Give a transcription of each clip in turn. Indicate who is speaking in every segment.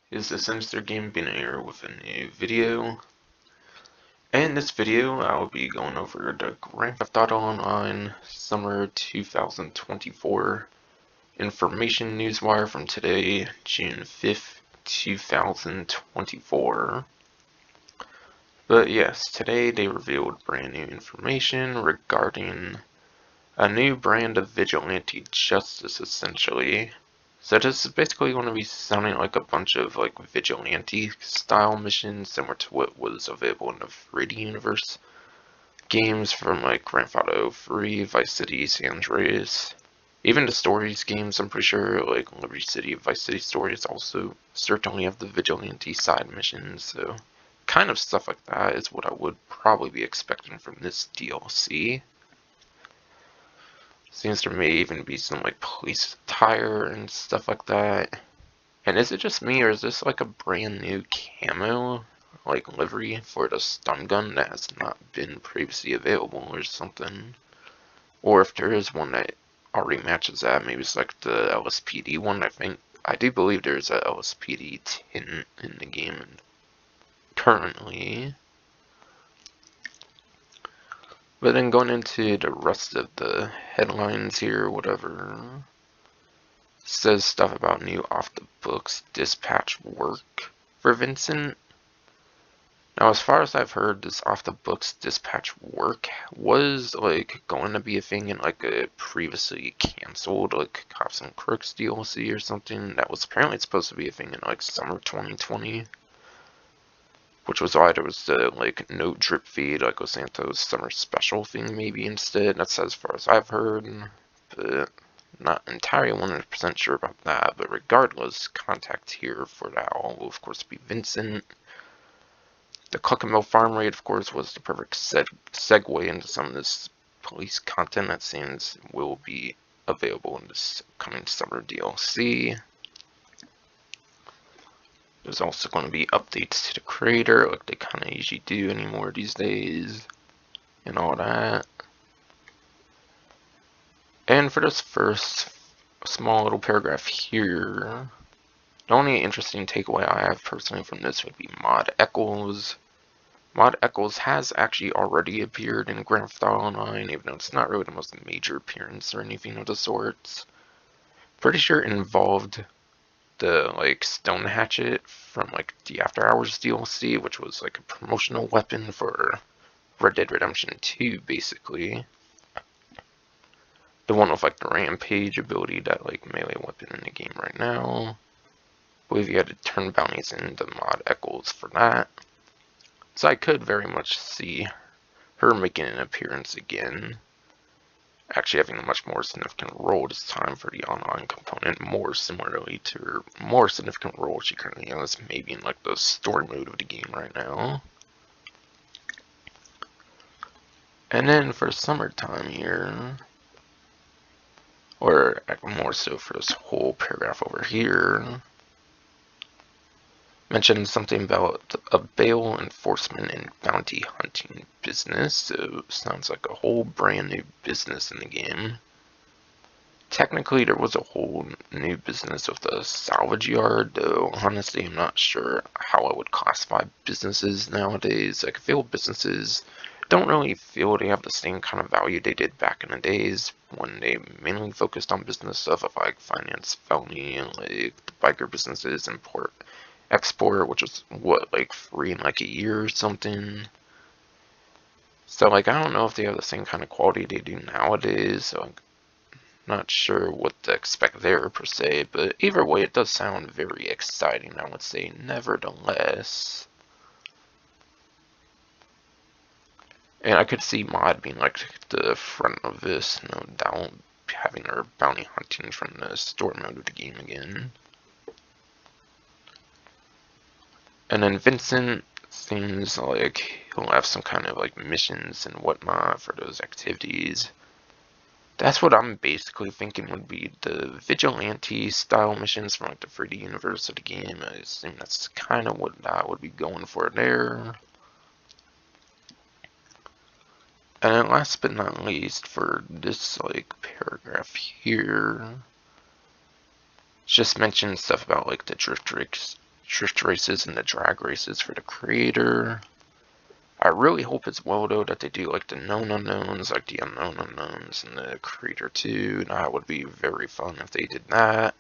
Speaker 1: Is the Sinister Game being here with a new video. And in this video, I'll be going over the Grand Theft Auto Online Summer 2024 Information Newswire from today, June 5th, 2024. But yes, today they revealed brand new information regarding a new brand of vigilante justice, essentially. So this is basically going to be sounding like a bunch of like vigilante style missions similar to what was available in the 3D universe games from like Grand Theft Auto 3, Vice City, San Andreas. Even the stories games, I'm pretty sure, like Liberty City, Vice City stories also certainly have the vigilante side missions, so kind of stuff like that is what I would probably be expecting from this DLC. Seems there may even be some like police attire and stuff like that. And is it just me, or is this like a brand new camo, like livery for the stun gun that has not been previously available or something? Or if there is one that already matches that, maybe it's like the LSPD one. I do believe there's a LSPD tint in the game currently. But then going into the rest of the headlines here, whatever, says stuff about new off-the-books dispatch work for Vincent. Now, as far as I've heard, this off-the-books dispatch work was like going to be a thing in like a previously canceled like Cops and Crooks DLC or something that was apparently supposed to be a thing in like summer 2020. Which was why there was the like no drip feed, like Santos summer special thing maybe instead. That's as far as I've heard, but not entirely 100% sure about that. But regardless, contact here for that all will of course be Vincent. The Cluck and Mill farm raid, of course, was the perfect segue into some of this police content that seems will be available in this coming summer DLC. There's also going to be updates to the creator, like they kind of usually do anymore these days, and all that. And for this first small little paragraph here, the only interesting takeaway I have personally from this would be Maude Eccles. Maude Eccles has actually already appeared in Grand Theft Auto Online, even though it's not really the most major appearance or anything of the sorts. Pretty sure it involved the like stone hatchet from like the After Hours DLC, which was like a promotional weapon for Red Dead Redemption 2, basically. The one with like the rampage ability, that like melee weapon in the game right now. I believe you had to turn bounties into Maude Eccles for that. So I could very much see her making an appearance again. Actually having a much more significant role this time for the online component, more similarly to her more significant role she currently has, maybe in like the story mode of the game right now. And then for summertime here, or more so for this whole paragraph over here, mentioned something about a bail enforcement and bounty hunting business, so sounds like a whole brand new business in the game. Technically, there was a whole new business with the salvage yard, though honestly, I'm not sure how I would classify businesses nowadays. Like, I feel businesses don't really feel they have the same kind of value they did back in the days when they mainly focused on business stuff of like finance, felony, and like the biker businesses, import, export, which was what, like free in like a year or something. So like, I don't know if they have the same kind of quality they do nowadays, so like, not sure what to expect there per se, but either way it does sound very exciting, I would say, nevertheless. And I could see Maude being like the front of this, no doubt, having her bounty hunting from the story mode of the game again. And then Vincent seems like he'll have some kind of like missions and whatnot for those activities. That's what I'm basically thinking would be the vigilante style missions from like the 3D universe of the game. I assume that's kind of what I would be going for there. And then last but not least, for this like paragraph here, just mention stuff about like the drift rigs drift races and the drag races for the creator. I really hope as well though that they do like the known unknowns, like the unknown unknowns and the creator too. That would be very fun if they did that.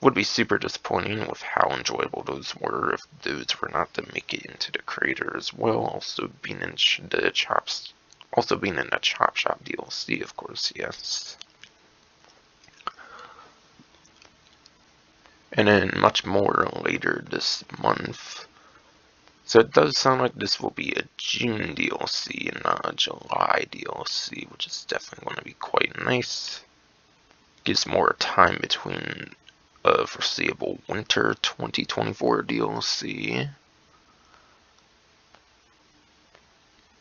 Speaker 1: Would be super disappointing with how enjoyable those were if those were not to make it into the creator as well. Also being in the Chop Shop DLC, of course, yes. And then much more later this month. So it does sound like this will be a June DLC and not a July DLC, which is definitely going to be quite nice. Gives more time between a foreseeable winter 2024 DLC.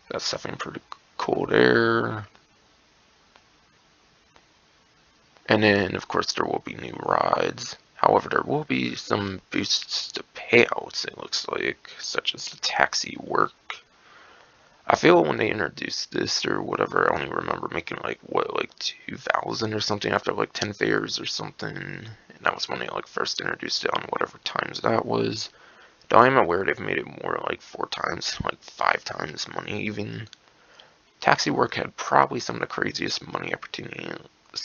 Speaker 1: That's something pretty cool there. And then, of course, there will be new rides. However, there will be some boosts to payouts, it looks like, such as the taxi work. I feel when they introduced this or whatever, I only remember making like, what, like 2,000 or something after like 10 fairs or something. And that was when they like first introduced it on whatever times that was. Though I'm aware they've made it more like 4 times, like 5 times money even. Taxi work had probably some of the craziest money opportunities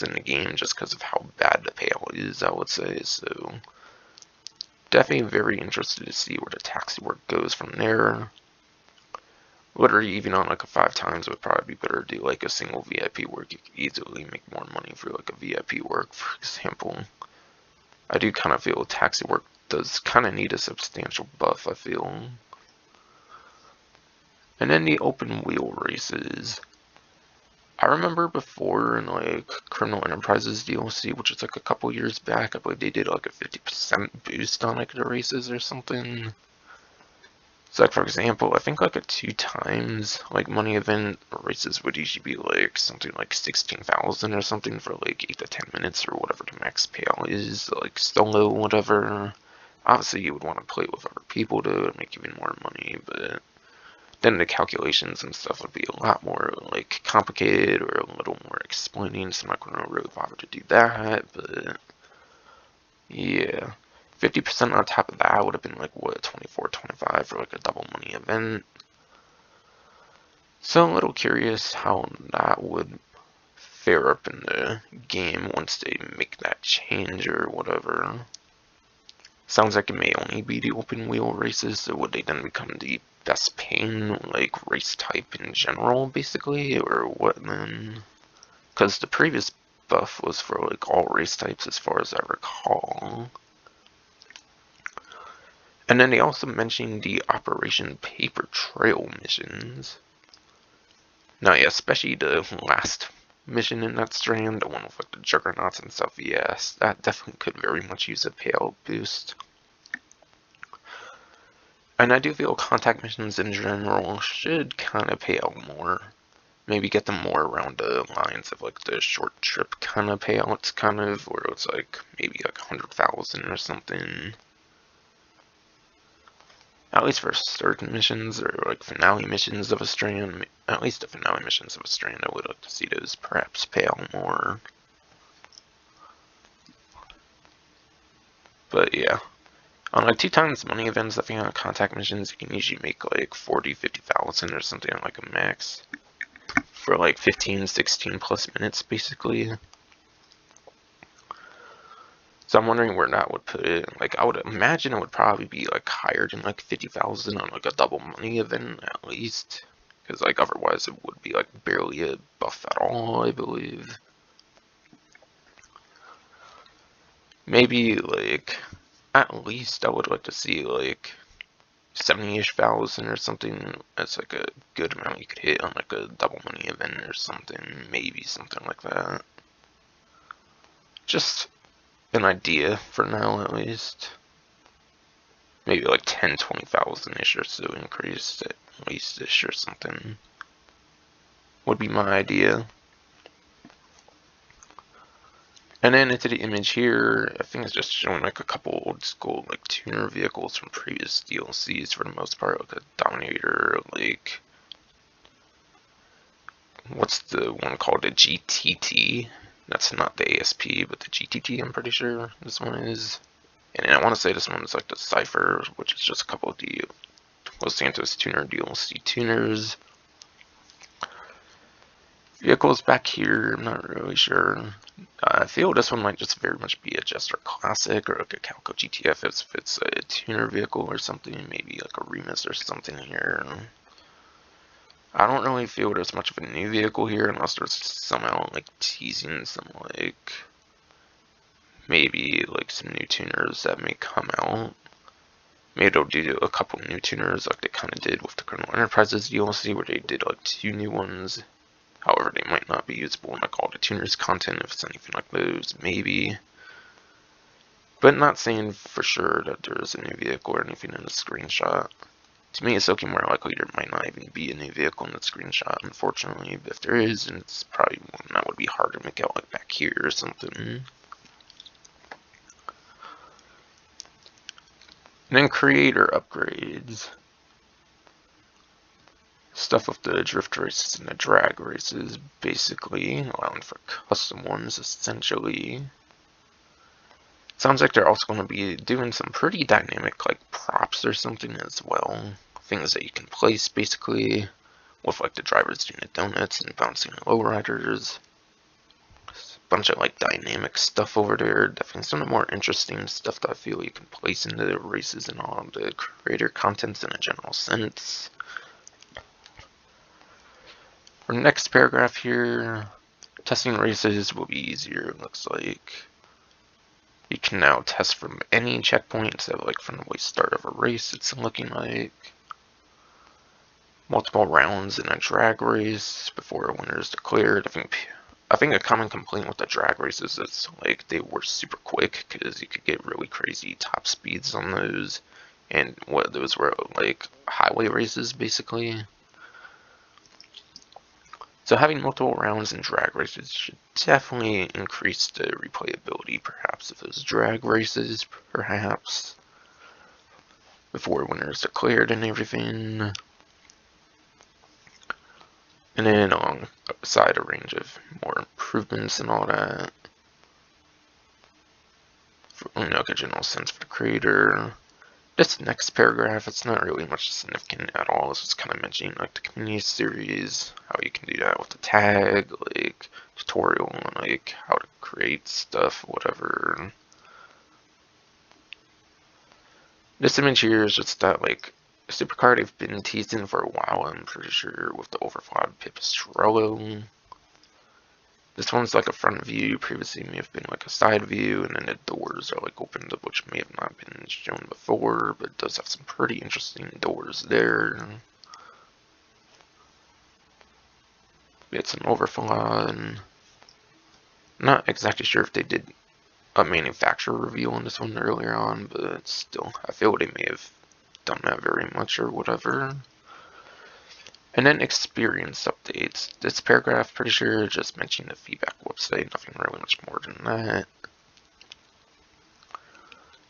Speaker 1: in the game just because of how bad the payout is, I would say. So definitely very interested to see where the taxi work goes from there. Literally even on like a 5 times would probably be better to do like a single VIP work. You could easily make more money for like a VIP work, for example. I do kind of feel taxi work does kind of need a substantial buff, I feel. And then the open wheel races. I remember before in like Criminal Enterprises DLC, which was like a couple years back, I believe they did like a 50% boost on like the races or something. So like for example, I think like a 2 times like money event races would usually be like something like 16,000 or something for like 8 to 10 minutes or whatever the max payout is, like solo whatever. Obviously you would want to play with other people to make even more money, but then the calculations and stuff would be a lot more like complicated or a little more explaining, so I'm not going to really bother to do that, but yeah. 50% on top of that would have been like, what, 24, 25 for like a double money event. So I'm a little curious how that would fare up in the game once they make that change or whatever. Sounds like it may only be the open wheel races, so would they then become the best paying like race type in general basically, or what then? Because the previous buff was for like all race types as far as I recall. And then they also mentioned the Operation Paper Trail missions. Now yeah, especially the last mission in that strand, the one with like the juggernauts and stuff, yes, that definitely could very much use a payout boost. And I do feel contact missions in general should kind of pay out more. Maybe get them more around the lines of like the short trip kind of payouts, kind of, where it's like maybe like 100,000 or something. At least for certain missions or like finale missions of a strand, at least the finale missions of a strand, I would like to see those perhaps pay out more. But yeah. On like 2 times money events, I think on contact missions, you can usually make like 40, 50,000 or something on like a max for like 15, 16 plus minutes basically. So I'm wondering where that would put it. Like I would imagine it would probably be like higher than like 50,000 on like a double money event at least. Because like otherwise it would be like barely a buff at all, I believe. Maybe like at least I would like to see like 70-ish thousand or something. That's like a good amount you could hit on like a double money event or something. Maybe something like that. Just an idea for now at least. Maybe like 10, 20,000-ish or so increase at least-ish or something would be my idea. And then into the image here, I think it's just showing like a couple old school like tuner vehicles from previous DLCs for the most part, like a Dominator, like what's the one called, the GTT? That's not the ASP, but the GTT I'm pretty sure this one is. And I want to say this one is like the Cypher, which is just a couple of the Los Santos tuner DLC tuners. Vehicles back here, I'm not really sure. I feel this one might just very much be a Jester Classic or like a Calco GTF if it's a tuner vehicle or something, maybe like a Remus or something here. I don't really feel there's much of a new vehicle here unless there's somehow like teasing some like maybe like some new tuners that may come out. Maybe they'll do a couple new tuners like they kind of did with the Colonel Enterprises DLC where they did like 2 new ones. However, they might not be usable in like all the tuners content if it's anything like those, maybe. But not saying for sure that there's a new vehicle or anything in the screenshot. To me, it's looking more likely there might not even be a new vehicle in the screenshot, unfortunately. But if there is, then it's probably one that would be hard to make out like back here or something. And then creator upgrades. Stuff with the drift races and the drag races, basically, allowing for custom ones, essentially. Sounds like they're also going to be doing some pretty dynamic, like, props or something as well. Things that you can place, basically, with, like, the drivers doing the donuts and bouncing the lowriders. A bunch of, like, dynamic stuff over there. Definitely some of the more interesting stuff that I feel you can place into the races and all of the creator contents in a general sense. For the next paragraph here, testing races will be easier, it looks like. You can now test from any checkpoint instead of like from the start of a race, it's looking like. Multiple rounds in a drag race before a winner is declared. I think a common complaint with the drag races is like they were super quick because you could get really crazy top speeds on those. And what those were like highway races basically. So having multiple rounds in drag races should definitely increase the replayability, perhaps, of those drag races, perhaps, before winners declared and everything. And then alongside a range of more improvements and all that. For, like a general sense for the creator. This next paragraph, it's not really much significant at all. It's just kind of mentioning like the community series, how you can do that with the tag, like tutorial on like how to create stuff, whatever. This image here is just that like supercar they've been teasing for a while, I'm pretty sure, with the Överflöd Pipistrello. This one's like a front view, previously may have been like a side view, and then the doors are like opened up, which may have not been shown before, but it does have some pretty interesting doors there. It's an Överflöd, and not exactly sure if they did a manufacturer review on this one earlier on, but still, I feel they may have done that very much or whatever. And then experience updates. This paragraph, pretty sure, just mentioning the feedback website, nothing really much more than that.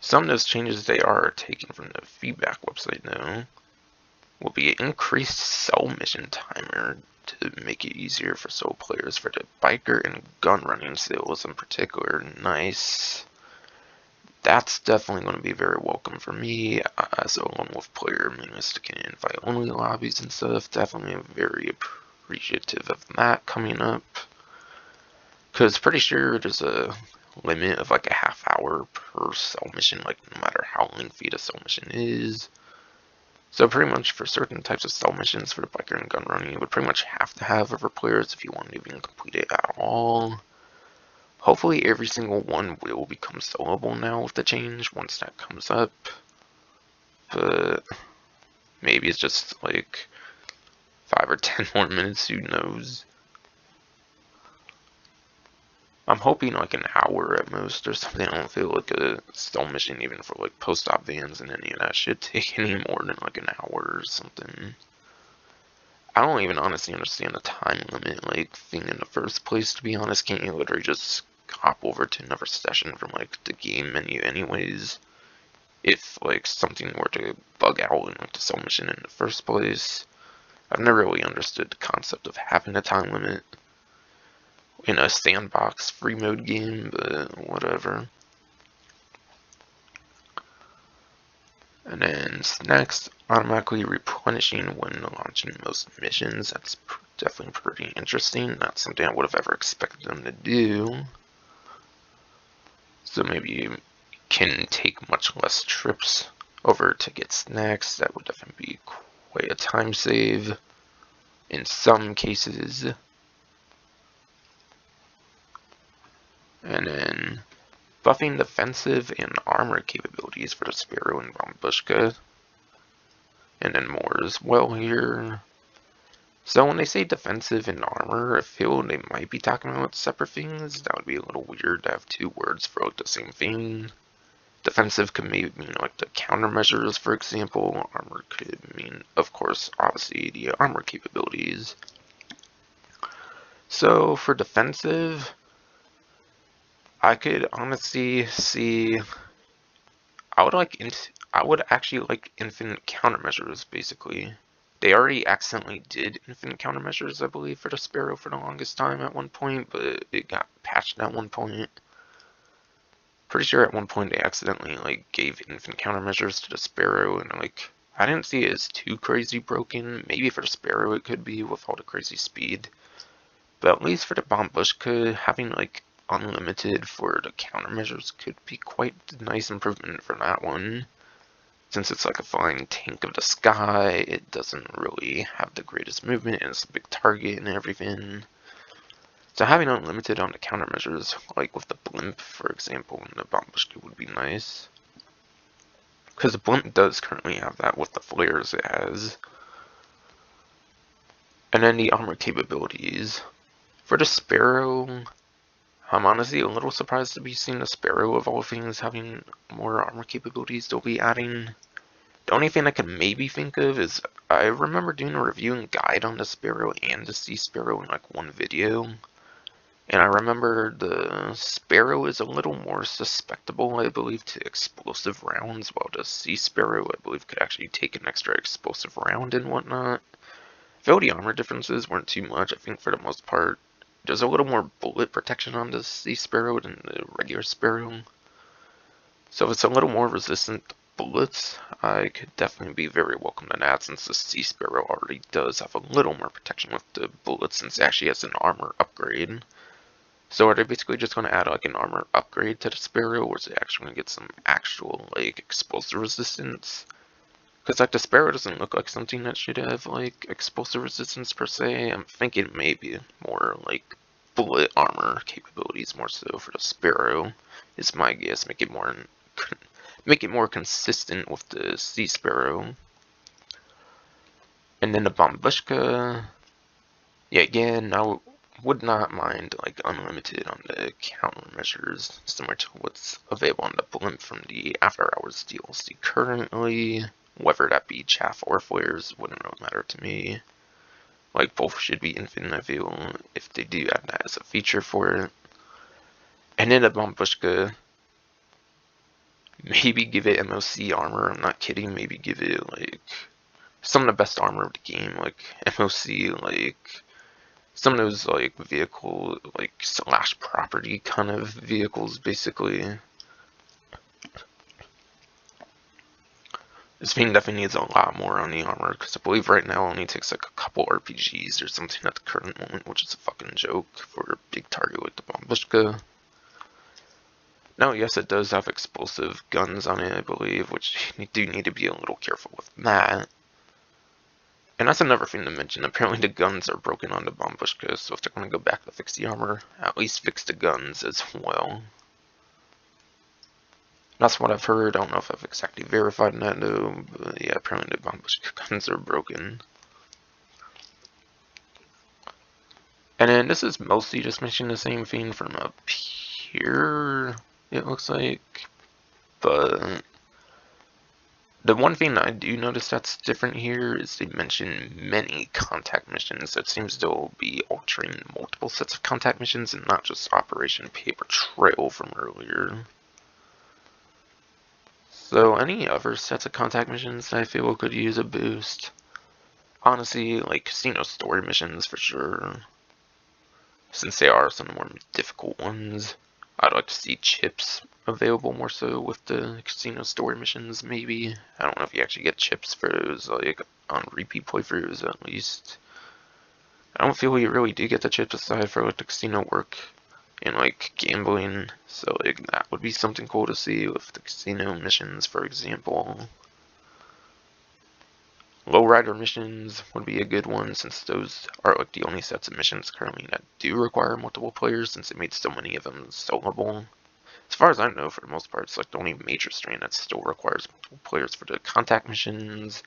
Speaker 1: Some of those changes they are taken from the feedback website, though, will be an increased cell mission timer to make it easier for solo players for the biker and gun running sales in particular. Nice. That's definitely going to be very welcome for me, as along with player minimalistic and invite only lobbies and stuff. Definitely very appreciative of that coming up. Because pretty sure there's a limit of like a half hour per cell mission, like no matter how lengthy the cell mission is. So pretty much for certain types of cell missions for the biker and gun running, you would pretty much have to have other players if you want to even complete it at all. Hopefully every single one will become soloable now with the change once that comes up. But maybe it's just like 5 or 10 more minutes, who knows. I'm hoping like an hour at most or something. I don't feel like a solo mission even for like post-op vans and any of that should take any more than like an hour or something. I don't even honestly understand the time limit like thing in the first place, to be honest. Can't you literally just hop over to another session from like the game menu anyways, if like something were to bug out in like the cell mission in the first place? I've never really understood the concept of having a time limit in a sandbox free mode game, but whatever. And then next, automatically replenishing when launching most missions. That's definitely pretty interesting. Not something I would have ever expected them to do. So maybe you can take much less trips over to get snacks. That would definitely be quite a time save in some cases. And then buffing defensive and armor capabilities for the Sparrow and Bombushka. And then more as well here. So when they say defensive and armor, I feel they might be talking about separate things. That would be a little weird to have two words for like the same thing. Defensive could maybe mean like the countermeasures, for example. Armor could mean, of course, obviously the armor capabilities. So for defensive, I could honestly see. I would actually like infinite countermeasures. Basically, they already accidentally did infinite countermeasures, I believe, for the Sparrow for the longest time at one point, but it got patched at one point. Pretty sure at one point they accidentally like gave infinite countermeasures to the Sparrow, and like I didn't see it as too crazy broken. Maybe for the Sparrow it could be with all the crazy speed, but at least for the Bombushka, having like unlimited for the countermeasures could be quite a nice improvement for that one. Since it's like a flying tank of the sky, it doesn't really have the greatest movement, and it's a big target and everything. So having unlimited on the countermeasures, like with the blimp, for example, and the Bombushka would be nice. Because the blimp does currently have that with the flares it has. And then the armor capabilities. For the Sparrow, I'm honestly a little surprised to be seeing the Sparrow of all things having more armor capabilities they'll be adding. The only thing I can maybe think of is I remember doing a review and guide on the Sparrow and the Sea Sparrow in like one video. And I remember the Sparrow is a little more susceptible, I believe, to explosive rounds, while the Sea Sparrow, I believe, could actually take an extra explosive round and whatnot. Though the armor differences weren't too much, I think for the most part, there's a little more bullet protection on the Sea Sparrow than the regular Sparrow. So if it's a little more resistant to bullets, I could definitely be very welcome to that, since the Sea Sparrow already does have a little more protection with the bullets, since it actually has an armor upgrade. So are they basically just going to add like an armor upgrade to the Sparrow, or is it actually going to get some actual like explosive resistance? Because like the Sparrow doesn't look like something that should have like explosive resistance per se. I'm thinking maybe more like bullet armor capabilities more so for the Sparrow is my guess. Make it more consistent with the Sea Sparrow. And then the Bombushka, yeah, again, I would not mind like unlimited on the countermeasures, similar to what's available on the blimp from the After Hours DLC currently. Whether that be chaff or flares wouldn't really matter to me. Like both should be infinite, I feel, if they do add that as a feature for it. And then the Bombushka, maybe give it MOC armor. I'm not kidding. Maybe give it like some of the best armor of the game, like MOC, like some of those like vehicle, like slash property kind of vehicles, basically. This thing definitely needs a lot more on the armor, because I believe right now it only takes like a couple RPGs or something at the current moment, which is a fucking joke for a big target like the Bombushka. Now, yes, it does have explosive guns on it, I believe, which you do need to be a little careful with that. And that's another thing to mention. Apparently the guns are broken on the Bombushka, so if they're going to go back to fix the armor, at least fix the guns as well. That's what I've heard. I don't know if I've exactly verified that though, but yeah, apparently the Bombushka guns are broken. And then this is mostly just mentioning the same thing from up here, it looks like. But the one thing I do notice that's different here is they mention many contact missions. That seems to be altering multiple sets of contact missions and not just Operation Paper Trail from earlier. So any other sets of contact missions I feel could use a boost? Honestly, like casino story missions for sure. Since they are some of the more difficult ones, I'd like to see chips available more so with the casino story missions, maybe. I don't know if you actually get chips for those, like, on repeat playthroughs at least. I don't feel you really do get the chips aside for, like, the casino work and, like, gambling, so, like, that would be something cool to see with the casino missions, for example. Lowrider missions would be a good one, since those are, like, the only sets of missions currently that do require multiple players, since it made so many of them soloable. As far as I know, for the most part, it's like the only major strain that still requires multiple players for the contact missions.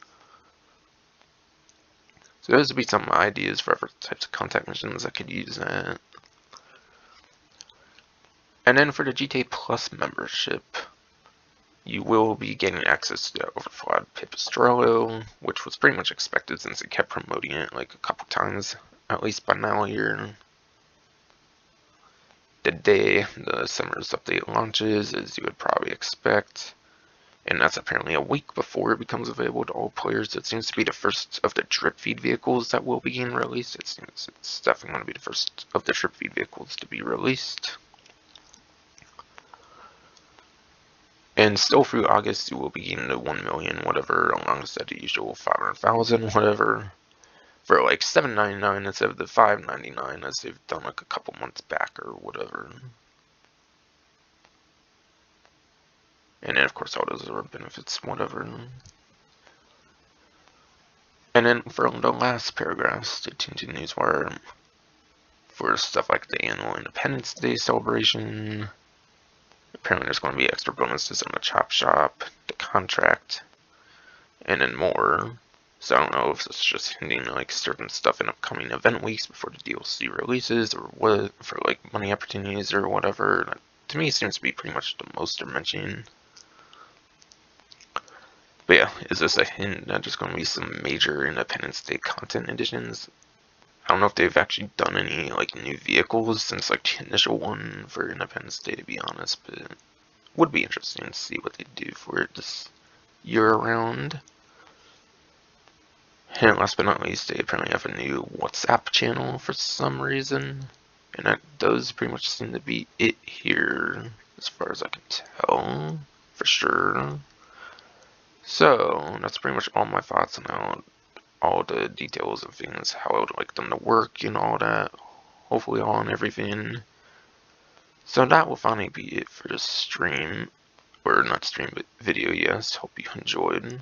Speaker 1: So those would be some ideas for other types of contact missions that could use that. And then for the GTA Plus membership, you will be getting access to the Överflöd Pipistrello, which was pretty much expected since they kept promoting it like a couple times, at least by now here. The day the summer's update launches, as you would probably expect. And that's apparently a week before it becomes available to all players. It seems to be the first of the dripfeed vehicles that will begin released. It seems it's definitely going to be the first of the dripfeed vehicles to be released. And still through August, you will be getting the 1 million, whatever, alongside the usual 500,000, whatever, for like $7.99 instead of the $5.99 as they've done like a couple months back or whatever. And then, of course, all those are benefits, whatever. And then for the last paragraph, stay tuned to Newswire for stuff like the annual Independence Day celebration. Apparently there's going to be extra bonuses on the Chop Shop, the contract, and then more. So I don't know if it's just hinting like certain stuff in upcoming event weeks before the DLC releases, or what, for like money opportunities or whatever. That, to me, seems to be pretty much the most they're mentioning. But yeah, is this a hint that there's going to be some major Independence Day content additions? I don't know if they've actually done any like new vehicles since like the initial one for Independence Day, to be honest, but it would be interesting to see what they do for it this year around. And last but not least, they apparently have a new WhatsApp channel for some reason, and that does pretty much seem to be it here, as far as I can tell, for sure. So that's pretty much all my thoughts on how all the details and things, how I would like them to work and all that. Hopefully all and everything. So that will finally be it for this stream, or not stream, but video, yes. Hope you enjoyed.